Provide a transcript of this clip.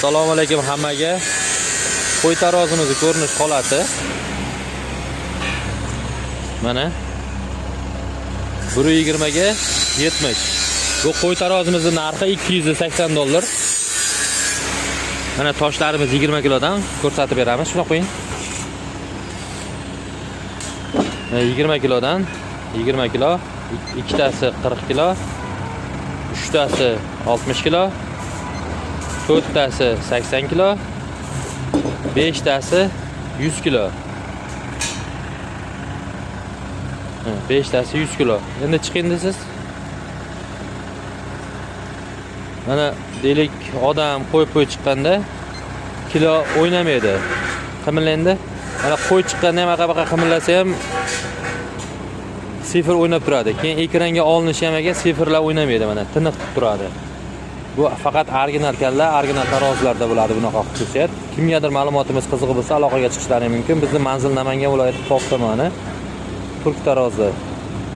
Assalomu alaykum hammaga. Qo'y tarozimizni ko'rinish holati. Mana 120 ga 70. Bu qo'y tarozimizning narxi $280. Mana toshlarimiz 20 kilodan ko'rsatib beramiz. Shuna qo'ying. 20 kilodan 20 kilo, ikkitasi 40 kilo, uchtasi 60 kilo, to'rttasi 80 kilo, beshtasi 100 kilo. Beshtasi 100 kilo. Endi chiqing desiz. Mana deylik odam qo'y chiqqanda kilo o'ynamaydi. Qimillandi. Mana qo'y chiqqanda ham aqa qimillasa ham sifir o'ynab turadi. Keyin ekranga olinishi ham aka sifirlar o'ynamaydi, mana tiniq turadi. Bu faqat original kalla, original tarozilarda bo'ladi bunaqa xususiyat. Kimgadir ma'lumotimiz qiziq bo'lsa aloqaga chiqishlari mumkin. Bizning manzil Namangan viloyati Pok tumani. Turk tarozi.